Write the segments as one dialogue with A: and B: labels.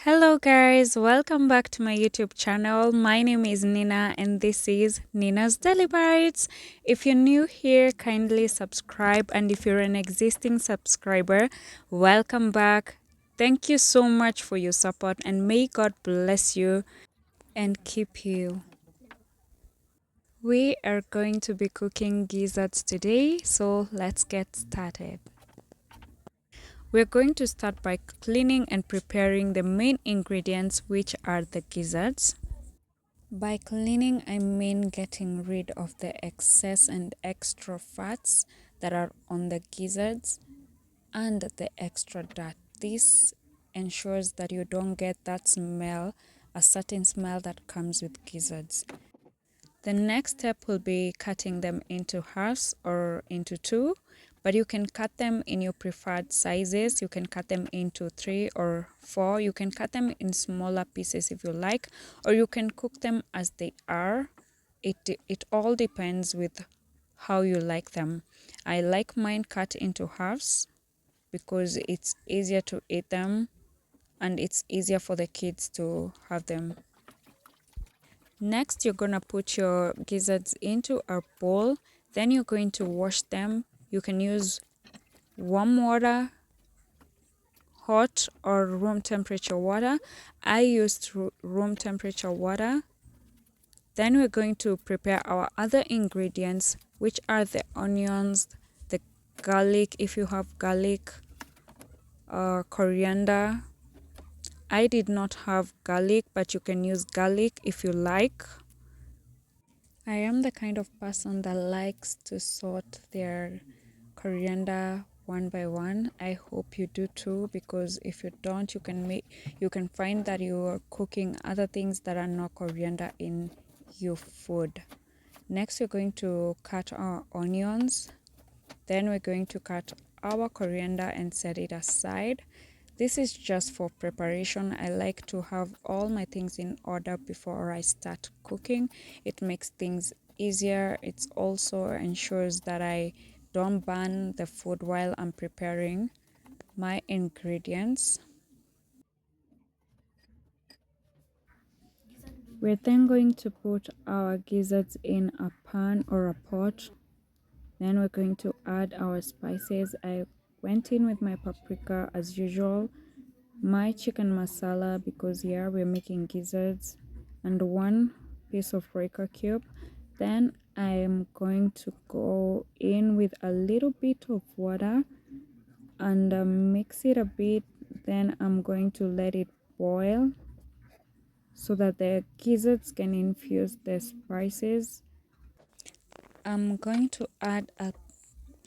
A: Hello guys, welcome back to my YouTube channel. My name is Nina and this is Nina's Daily Bites. If you're new here, kindly subscribe, and if you're an existing subscriber, welcome back. Thank you so much for your support and may God bless you and keep you. We are going to be cooking gizzards today, so let's get started. We're going to start by cleaning and preparing the main ingredients, which are the gizzards. By cleaning, I mean getting rid of the excess and extra fats that are on the gizzards and the extra dirt. This ensures that you don't get that smell, a certain smell that comes with gizzards. The next step will be cutting them into halves or into two, but you can cut them in your preferred sizes. You can cut them into 3 or 4. You can cut them in smaller pieces if you like, or you can cook them as they are. It all depends with how you like them. I like mine cut into halves because it's easier to eat them and it's easier for the kids to have them. Next, you're going to put your gizzards into a bowl. Then you're going to wash them. You can use warm water, hot or room temperature water. I used room temperature water. Then we're going to prepare our other ingredients, which are the onions, the garlic, if you have garlic, coriander. I did not have garlic, but you can use garlic if you like. I am the kind of person that likes to sort their coriander one by one. I hope you do too, because if you don't, you can find that you are cooking other things that are not coriander in your food. Next, we're going to cut our onions. Then we're going to cut our coriander and set it aside. This is just for preparation. I like to have all my things in order before I start cooking. It makes things easier. It also ensures that I don't burn the food while I'm preparing my ingredients. We're then going to put our gizzards in a pan or a pot. Then we're going to add our spices. I went in with my paprika as usual, my chicken masala because yeah, we're making gizzards, and 1 piece of Royco cube. Then I'm going to go in with a little bit of water and mix it a bit. Then I'm going to let it boil so that the gizzards can infuse the spices. I'm going to add a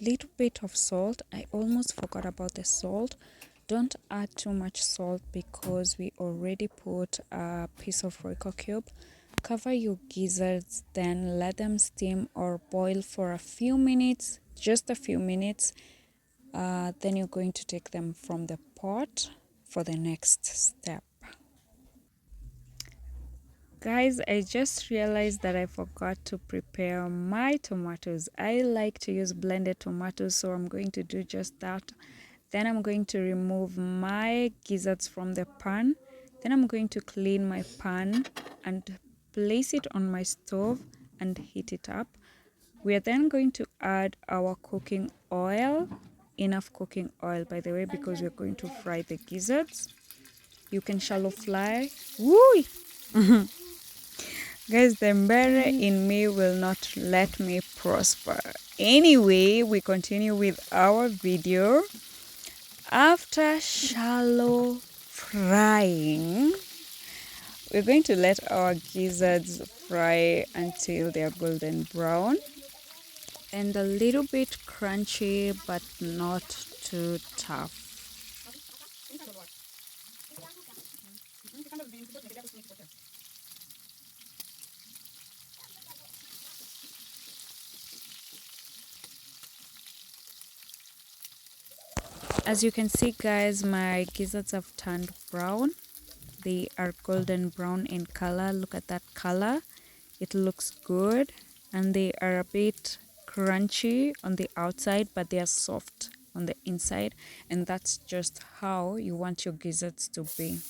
A: little bit of salt. I almost forgot about the salt. Don't add too much salt because we already put a piece of Royco cube. Cover your gizzards, then let them steam or boil for a few minutes, just a few minutes. Then you're going to take them from the pot for the next step. Guys, I just realized that I forgot to prepare my tomatoes. I like to use blended tomatoes, so I'm going to do just that. Then I'm going to remove my gizzards from the pan. Then I'm going to clean my pan and place it on my stove and heat it up. We are then going to add our cooking oil, enough cooking oil by the way, because we're going to fry the gizzards. You can shallow fry. Woo! Guys, the mbere in me will not let me prosper. Anyway, we continue with our video. After shallow frying, we're going to let our gizzards fry until they are golden brown and a little bit crunchy, but not too tough. As you can see, guys, my gizzards have turned brown. They are golden brown in color. Look at that color. It looks good, and they are a bit crunchy on the outside, but they are soft on the inside, and that's just how you want your gizzards to be.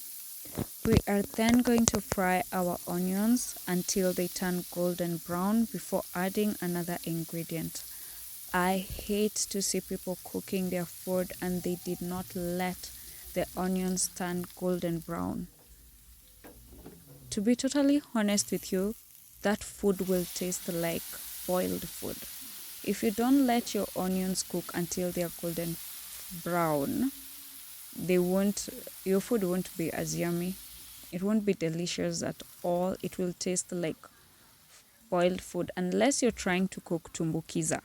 A: We are then going to fry our onions until they turn golden brown before adding another ingredient. I hate to see people cooking their food and they did not let the onions turn golden brown. To be totally honest with you, that food will taste like boiled food. If you don't let your onions cook until they are golden brown, your food won't be as yummy. It won't be delicious at all. It will taste like boiled food unless you're trying to cook tumbukiza.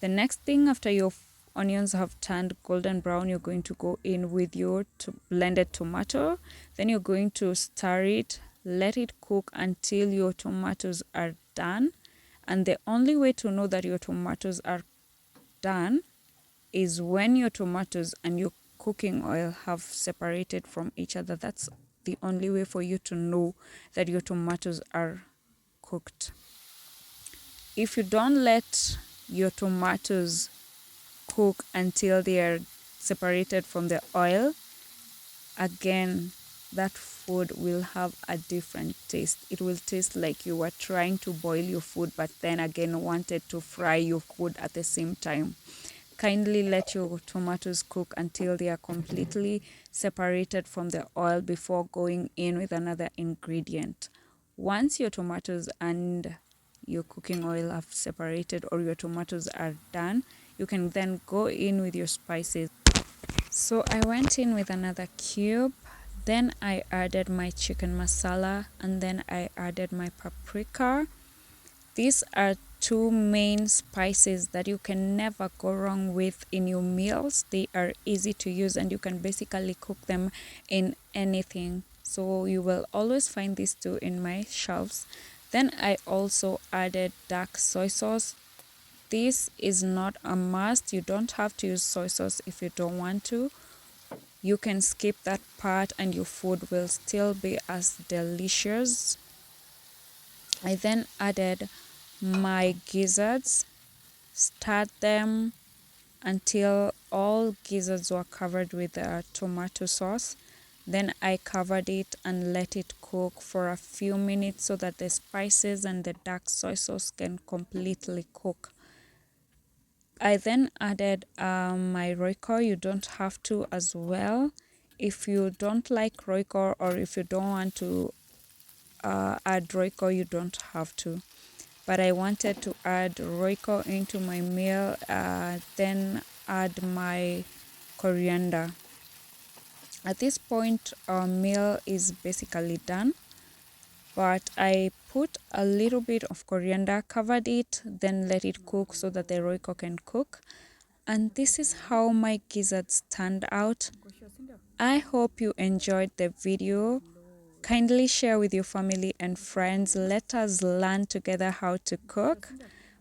A: The next thing, after your onions have turned golden brown, you're going to go in with your blended tomato. Then you're going to stir it, let it cook until your tomatoes are done. And the only way to know that your tomatoes are done is when your tomatoes and your cooking oil have separated from each other. That's the only way for you to know that your tomatoes are cooked. If you don't let your tomatoes cook until they are separated from the oil, again, that food will have a different taste. It will taste like you were trying to boil your food, but then again wanted to fry your food at the same time. Kindly let your tomatoes cook until they are completely separated from the oil before going in with another ingredient. Once your tomatoes and your cooking oil have separated or your tomatoes are done, you can then go in with your spices. So I went in with another cube, then I added my chicken masala, and then I added my paprika. These are two main spices that you can never go wrong with in your meals. They are easy to use and you can basically cook them in anything. So you will always find these two in my shelves. Then I also added dark soy sauce. This is not a must. You don't have to use soy sauce if you don't want to. You can skip that part and your food will still be as delicious. I then added my gizzards, stirred them until all gizzards were covered with tomato sauce. Then I covered it and let it cook for a few minutes so that the spices and the dark soy sauce can completely cook. I then added my Royco. You don't have to as well. If you don't like Royco or if you don't want to add Royco, you don't have to. But I wanted to add Royco into my meal, then add my coriander. At this point, our meal is basically done, but I put a little bit of coriander, covered it, then let it cook so that the Royco can cook. And this is how my gizzards turned out. I hope you enjoyed the video. Kindly share with your family and friends. Let us learn together how to cook.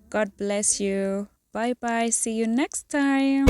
A: God bless you. Bye bye. See you next time.